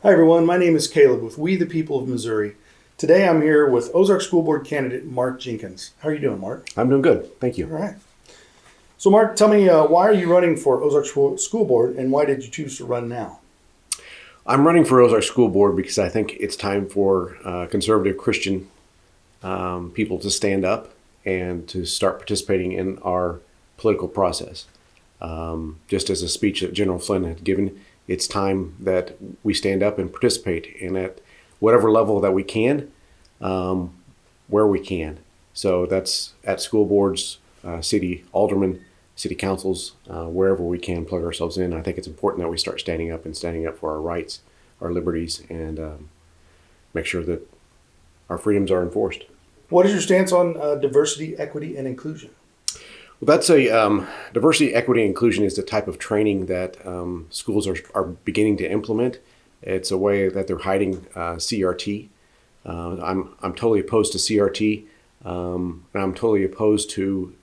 Hi everyone, my name is Caleb with We the People of Missouri. Today I'm here with Ozark School Board candidate Mark Jenkins. How are you doing, Mark? I'm doing good, thank All you. right. So Mark, tell me, why are you running for Ozark School Board and why did you choose to run now? I'm running for Ozark School Board because I think it's time for conservative Christian people to stand up and to start participating in our political process. Just as a speech that General Flynn had given, it's time that we stand up and participate in at whatever level that we can, where we can. So that's at school boards, city aldermen, city councils, wherever we can plug ourselves in. I think it's important that we start standing up for our rights, our liberties, and make sure that our freedoms are enforced. What is your stance on diversity, equity, and inclusion? Well, that's a diversity, equity, and inclusion is the type of training that schools are beginning to implement. It's a way that they're hiding CRT. I'm totally opposed to CRT, and I'm totally opposed to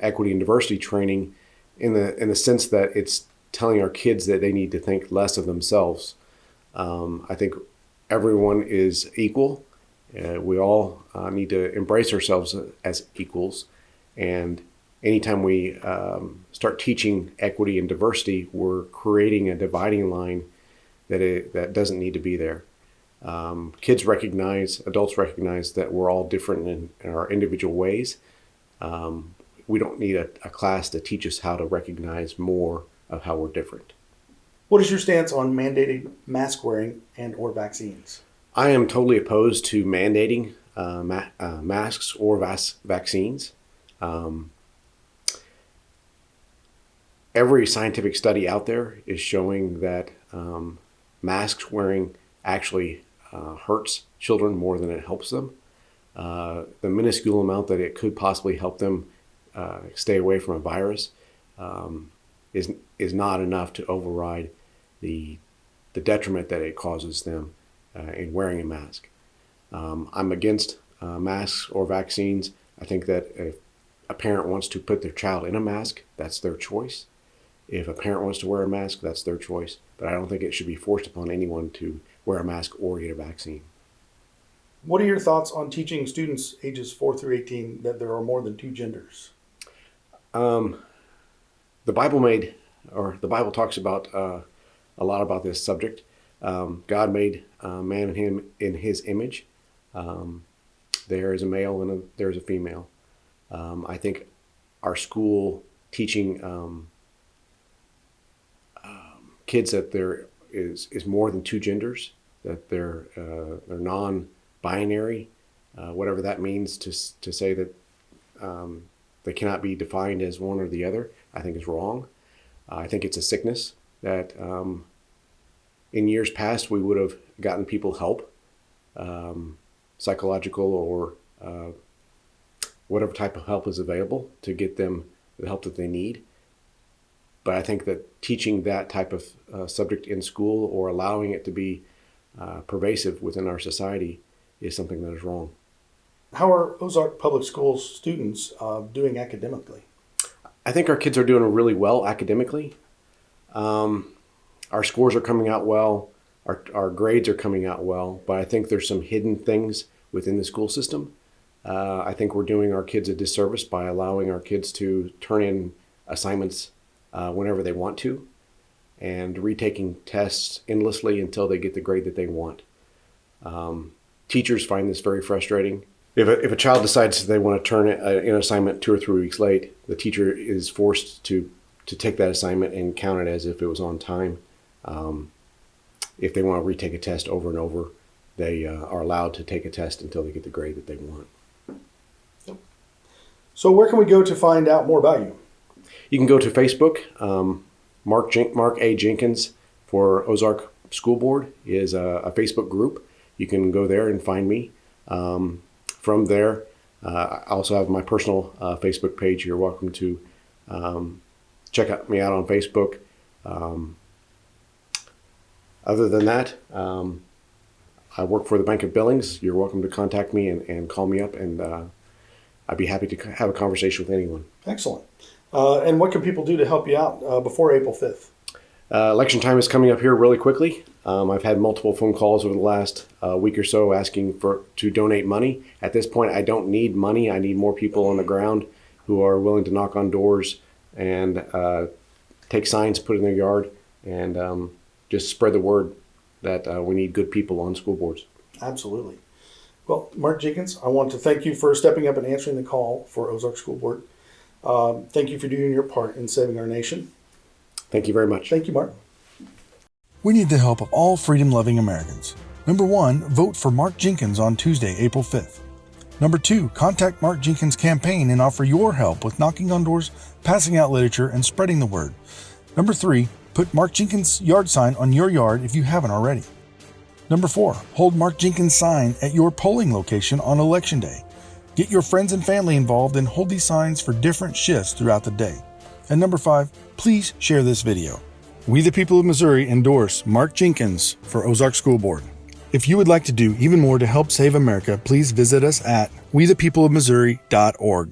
equity and diversity training in the sense that it's telling our kids that they need to think less of themselves. I think everyone is equal. We all need to embrace ourselves as equals, and anytime we start teaching equity and diversity, we're creating a dividing line that doesn't need to be there. Kids recognize, adults recognize that we're all different in our individual ways. We don't need a class to teach us how to recognize more of how we're different. What is your stance on mandated mask wearing and or vaccines? I am totally opposed to mandating masks or vaccines. Every scientific study out there is showing that masks wearing actually hurts children more than it helps them. The minuscule amount that it could possibly help them stay away from a virus is not enough to override the detriment that it causes them in wearing a mask. I'm against masks or vaccines. I think that if a parent wants to put their child in a mask, that's their choice. If a parent wants to wear a mask, that's their choice. But I don't think it should be forced upon anyone to wear a mask or get a vaccine. What are your thoughts on teaching students ages 4 through 18 that there are more than two genders? The Bible talks about a lot about this subject. God made man and him in his image. There is a male and there is a female. I think our school teaching kids that there is more than two genders, that they're non-binary, whatever that means, to say that they cannot be defined as one or the other, I think is wrong. I think it's a sickness that in years past we would have gotten people help, psychological or whatever type of help is available to get them the help that they need. But I think that teaching that type of subject in school or allowing it to be pervasive within our society is something that is wrong. How are Ozark Public Schools students doing academically? I think our kids are doing really well academically. Our scores are coming out well. Our grades are coming out well. But I think there's some hidden things within the school system. I think we're doing our kids a disservice by allowing our kids to turn in assignments whenever they want to, and retaking tests endlessly until they get the grade that they want. Teachers find this very frustrating. If a child decides they want to turn an assignment 2 or 3 weeks late, the teacher is forced to take that assignment and count it as if it was on time. If they want to retake a test over and over, they are allowed to take a test until they get the grade that they want. So where can we go to find out more about you? You can go to Facebook. Mark A. Jenkins for Ozark School Board is a Facebook group. You can go there and find me. From there, I also have my personal Facebook page. You're welcome to check me out on Facebook. Other than that, I work for the Bank of Billings. You're welcome to contact me and call me up, and I'd be happy to have a conversation with anyone. Excellent. And what can people do to help you out before April 5th? Election time is coming up here really quickly. I've had multiple phone calls over the last week or so asking to donate money. At this point, I don't need money. I need more people on the ground who are willing to knock on doors and take signs put in their yard and just spread the word that we need good people on school boards. Absolutely. Well, Mark Jenkins, I want to thank you for stepping up and answering the call for Ozark School Board. Thank you for doing your part in saving our nation. Thank you very much. Thank you, Mark. We need the help of all freedom-loving Americans. Number 1, vote for Mark Jenkins on Tuesday, April 5th. Number 2, contact Mark Jenkins' campaign and offer your help with knocking on doors, passing out literature, and spreading the word. Number 3, put Mark Jenkins' yard sign on your yard if you haven't already. Number 4, hold Mark Jenkins' sign at your polling location on Election Day. Get your friends and family involved and hold these signs for different shifts throughout the day. And number 5, please share this video. We the people of Missouri endorse Mark Jenkins for Ozark School Board. If you would like to do even more to help save America, please visit us at wethepeopleofmissouri.org.